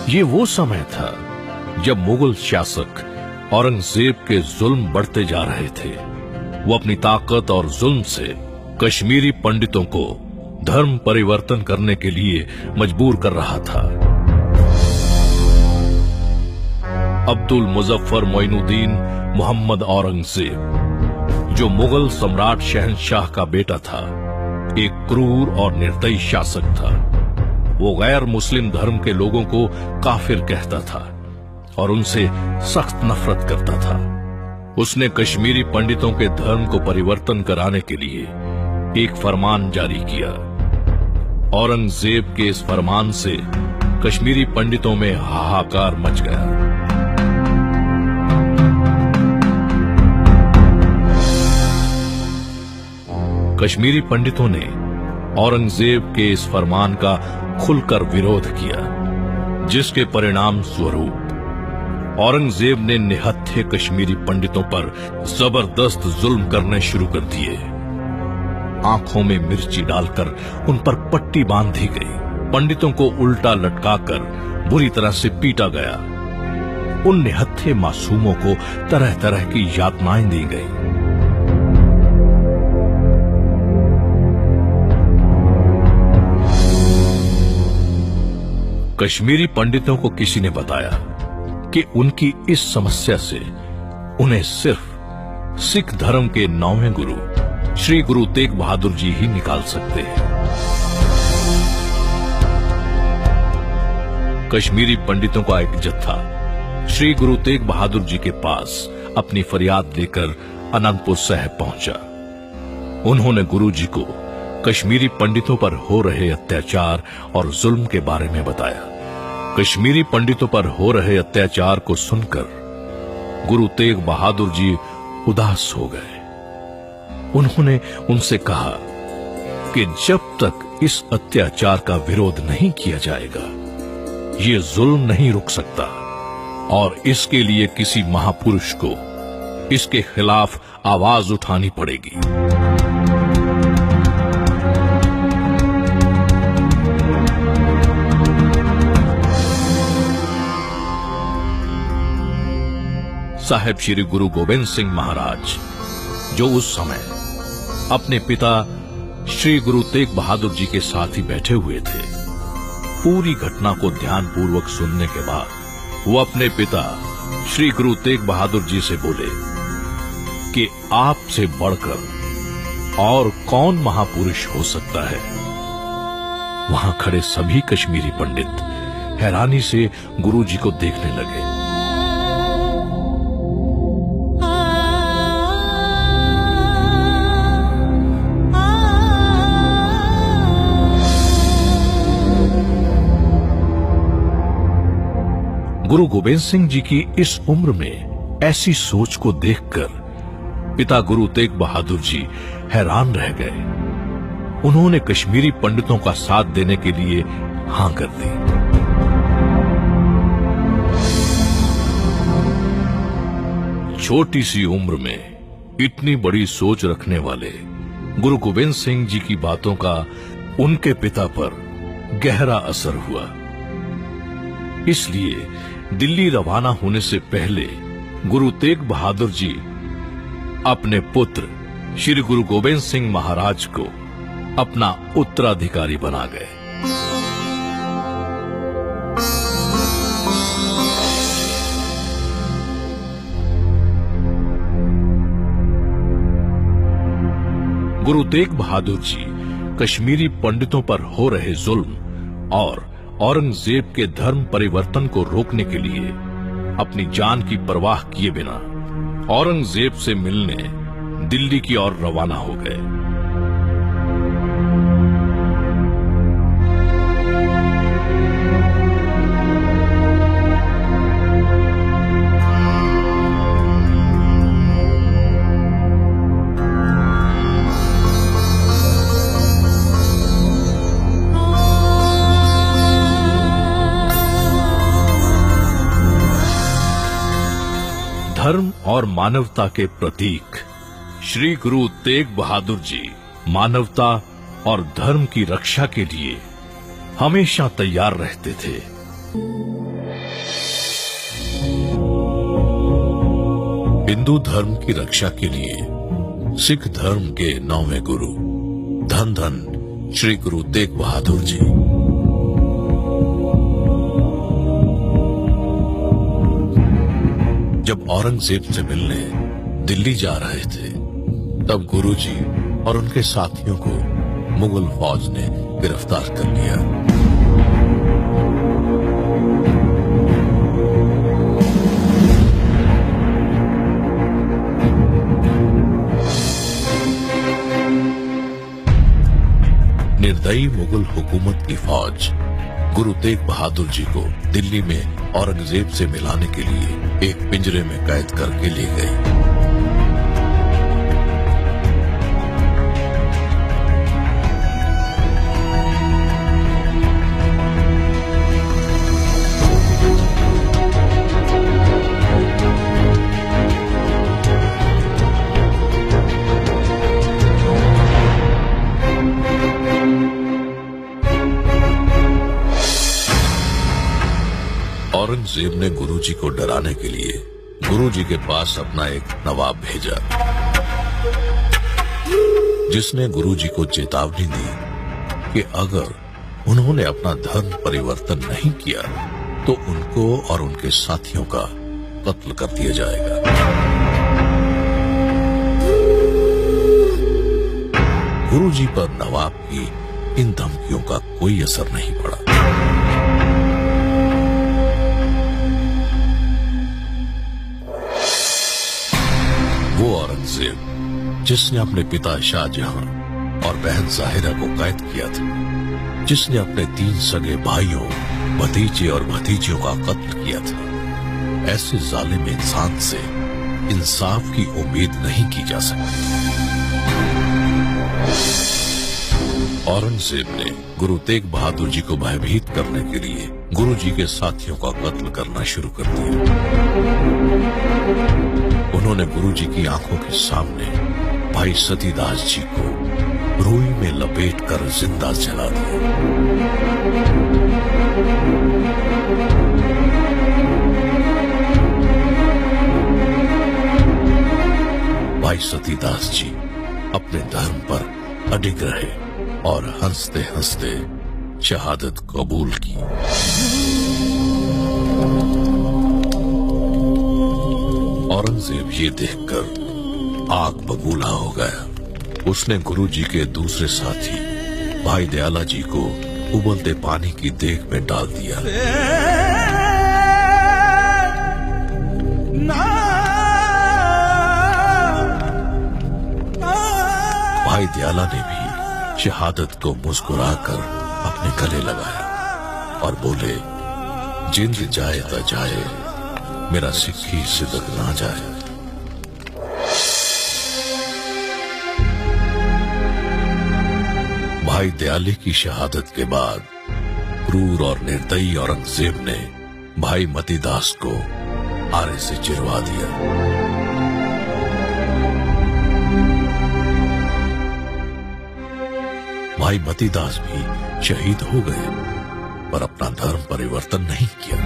ये वो समय था जब मुगल शासक औरंगजेब के जुल्म बढ़ते जा रहे थे। वो अपनी ताकत और जुल्म से कश्मीरी पंडितों को धर्म परिवर्तन करने के लिए मजबूर कर रहा था। अब्दुल मुजफ्फर मोइनुद्दीन मोहम्मद औरंगजेब, जो मुगल सम्राट शहंशाह का बेटा था, एक क्रूर और निर्दयी शासक था। वो गैर मुस्लिम धर्म के लोगों को काफिर कहता था और उनसे सख्त नफरत करता था। उसने कश्मीरी पंडितों के धर्म को परिवर्तन कराने के लिए एक फरमान जारी किया। औरंगजेब के इस फरमान से कश्मीरी पंडितों में हाहाकार मच गया। कश्मीरी पंडितों ने औरंगजेब के इस फरमान का खुलकर विरोध किया, जिसके परिणाम स्वरूप औरंगजेब ने निहत्थे कश्मीरी पंडितों पर जबरदस्त जुल्म करने शुरू कर दिए। आंखों में मिर्ची डालकर उन पर पट्टी बांध दी गई। पंडितों को उल्टा लटकाकर बुरी तरह से पीटा गया। उन निहत्थे मासूमों को तरह तरह की यातनाएं दी गई। कश्मीरी पंडितों को किसी ने बताया कि उनकी इस समस्या से उन्हें सिर्फ सिख धर्म के 9वें गुरु श्री गुरु तेग बहादुर जी ही निकाल सकते हैं। कश्मीरी पंडितों का एक जत्था श्री गुरु तेग बहादुर जी के पास अपनी फरियाद लेकर अनंतपुर साहिब पहुंचा। उन्होंने गुरु जी को कश्मीरी पंडितों पर हो रहे अत्याचार और जुल्म के बारे में बताया। कश्मीरी पंडितों पर हो रहे अत्याचार को सुनकर गुरु तेग बहादुर जी उदास हो गए। उन्होंने उनसे कहा कि जब तक इस अत्याचार का विरोध नहीं किया जाएगा, ये जुल्म नहीं रुक सकता और इसके लिए किसी महापुरुष को इसके खिलाफ आवाज उठानी पड़ेगी। साहेब श्री गुरु गोविंद सिंह महाराज, जो उस समय अपने पिता श्री गुरु तेग बहादुर जी के साथ ही बैठे हुए थे, पूरी घटना को ध्यानपूर्वक सुनने के बाद वो अपने पिता श्री गुरु तेग बहादुर जी से बोले कि आपसे बढ़कर और कौन महापुरुष हो सकता है। वहां खड़े सभी कश्मीरी पंडित हैरानी से गुरु जी को देखने लगे। गुरु गोविंद सिंह जी की इस उम्र में ऐसी सोच को देखकर पिता गुरु तेग बहादुर जी हैरान रह गए। उन्होंने कश्मीरी पंडितों का साथ देने के लिए हां कर दी। छोटी सी उम्र में इतनी बड़ी सोच रखने वाले गुरु गोविंद सिंह जी की बातों का उनके पिता पर गहरा असर हुआ। इसलिए दिल्ली रवाना होने से पहले गुरु तेग बहादुर जी अपने पुत्र श्री गुरु गोविंद सिंह महाराज को अपना उत्तराधिकारी बना गए। गुरु तेग बहादुर जी कश्मीरी पंडितों पर हो रहे जुल्म और औरंगजेब के धर्म परिवर्तन को रोकने के लिए अपनी जान की परवाह किए बिना औरंगजेब से मिलने दिल्ली की ओर रवाना हो गए। धर्म और मानवता के प्रतीक श्री गुरु तेग बहादुर जी मानवता और धर्म की रक्षा के लिए हमेशा तैयार रहते थे। हिंदू धर्म की रक्षा के लिए सिख धर्म के 9वें गुरु धन धन श्री गुरु तेग बहादुर जी। जब औरंगजेब से मिलने दिल्ली जा रहे थे, तब गुरुजी और उनके साथियों को मुगल फौज ने गिरफ्तार कर लिया। निर्दयी मुगल हुकूमत की फौज गुरु तेग बहादुर जी को दिल्ली में औरंगजेब से मिलाने के लिए एक पिंजरे में कैद करके ले गई। औरंगजेब ने गुरुजी को डराने के लिए गुरुजी के पास अपना एक नवाब भेजा, जिसने गुरुजी को चेतावनी दी कि अगर उन्होंने अपना धर्म परिवर्तन नहीं किया तो उनको और उनके साथियों का कत्ल कर दिया जाएगा। गुरुजी पर नवाब की इन धमकियों का कोई असर नहीं पड़ा। वो औरंगजेब जिसने अपने पिता शाहजहां और बहन जाहिरा को कैद किया था, जिसने अपने 3 सगे भाइयों, भतीजे और भतीजियों का कत्ल किया था, ऐसे जालिम इंसान से इंसाफ की उम्मीद नहीं की जा सकती। औरंगजेब ने गुरु तेग बहादुर जी को भयभीत करने के लिए गुरु जी के साथियों का कत्ल करना शुरू कर दिया। उन्होंने गुरु जी की आंखों के सामने भाई सतीदास जी को रुई में लपेटकर जिंदा जला दिया। भाई सतीदास जी अपने धर्म पर अडिग रहे और हंसते हंसते शहादत कबूल की। औरंगजेब ये देखकर आग बबूला हो गया। उसने गुरुजी के दूसरे साथी भाई दयाला जी को उबलते पानी की देग में डाल दिया। भाई दयाला ने भी शहादत को मुस्कुराकर अपने गले लगाया और बोले, जिंद जाए तो जाए, मेरा सिक्की सिदक ना जाए। भाई दयाले की शहादत के बाद क्रूर और निर्दयी औरंगजेब ने भाई मतीदास को आरे से चिरवा दिया। भाई मतीदास भी शहीद हो गए, पर अपना धर्म परिवर्तन नहीं किया।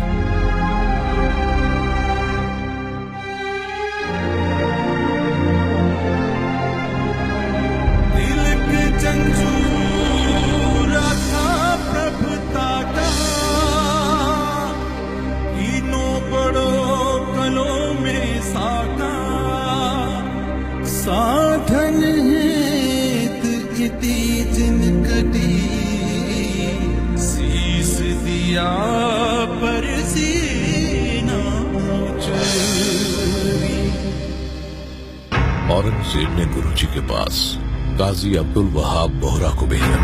साधन हेत इति जिन कटी, शीस दिया पर सीना चली। औरंगजेब ने गुरुजी के पास काजी अब्दुल वहाब बोहरा को भेजा।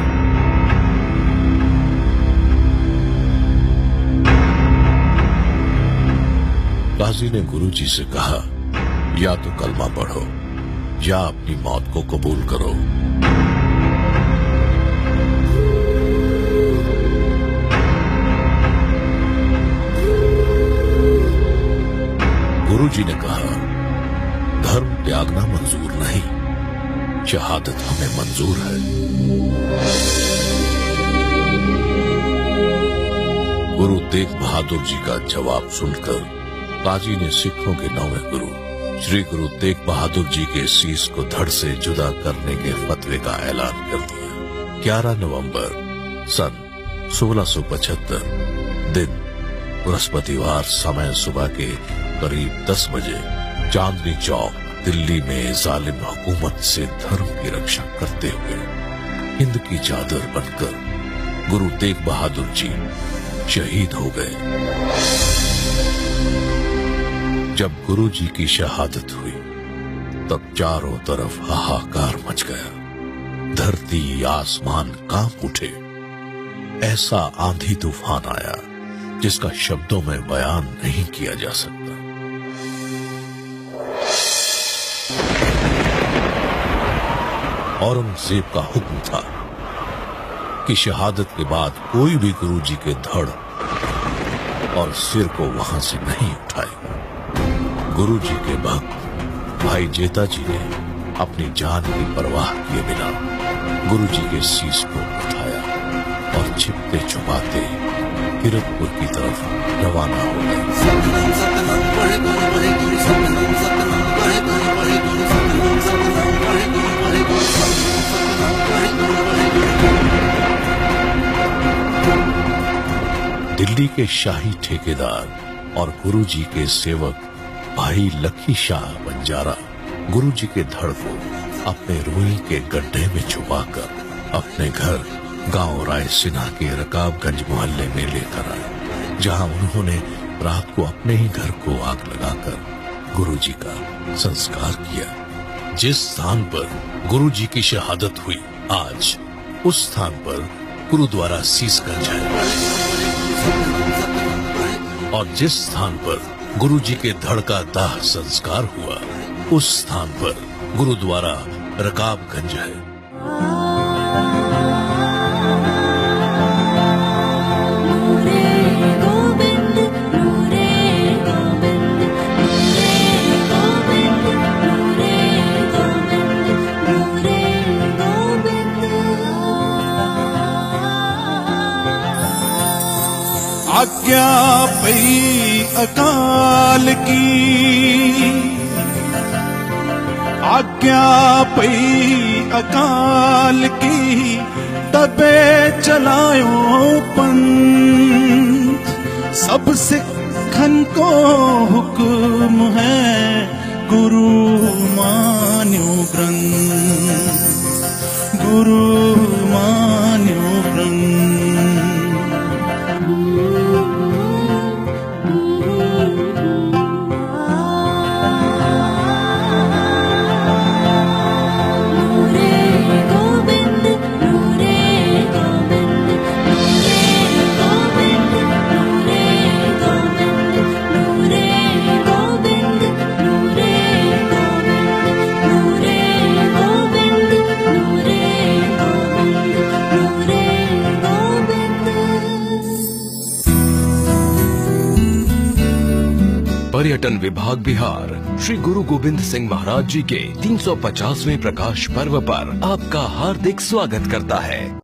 काजी ने गुरुजी से कहा, या तो कलमा पढ़ो या अपनी मौत को कबूल करो। गुरुजी ने कहा, धर्म त्यागना मंजूर नहीं, शहादत हमें मंजूर है। गुरु तेग बहादुर जी का जवाब सुनकर काजी ने सिखों के 9वें गुरु श्री गुरु तेग बहादुर जी के शीश को धड़ से जुदा करने के फतवे का ऐलान कर दिया। 11 नवंबर सन 1675 दिन बृहस्पतिवार, समय सुबह के करीब 10 बजे चांदनी चौक दिल्ली में जालिम हुकूमत से धर्म की रक्षा करते हुए हिंद की चादर बनकर गुरु तेग बहादुर जी शहीद हो गए। जब गुरु जी की शहादत हुई तब चारों तरफ हाहाकार मच गया। धरती आसमान कांप उठे। ऐसा आंधी तूफान आया जिसका शब्दों में बयान नहीं किया जा सकता। औरंगजेब का हुक्म था कि शहादत के बाद कोई भी गुरु जी के धड़ और सिर को वहां से नहीं उठाए। गुरु जी के भक्त भाई जेता जी ने अपनी जान की परवाह किए बिना गुरु जी के शीश को उठाया और छिपते छुपाते किरतपुर की तरफ रवाना हो गए। दिल्ली के शाही ठेकेदार और गुरु जी के सेवक भाई लखी शाह बंजारा गुरु जी के धड़ को अपने रुई के गड्ढे में छुपाकर अपने घर गांव राय सिन्हा के रकाबगंज मोहल्ले में लेकर आए, जहां उन्होंने रात को अपने ही घर को आग लगाकर गुरु जी का संस्कार किया। जिस स्थान पर गुरु जी की शहादत हुई, आज उस स्थान पर गुरुद्वारा शीशगंज है और जिस स्थान पर गुरु जी के धड़ का दाह संस्कार हुआ, उस स्थान पर गुरुद्वारा रकाबगंज है। आज्ञा पई अकाल की, आज्ञा पई अकाल की, तबे चलायो पंथ। सब सिखन को हुक्म है, गुरु मान्यो ग्रंथ, गुरु मान्यो ग्रंथ। पर्यटन विभाग बिहार श्री गुरु गोविंद सिंह महाराज जी के 350वें प्रकाश पर्व पर आपका हार्दिक स्वागत करता है।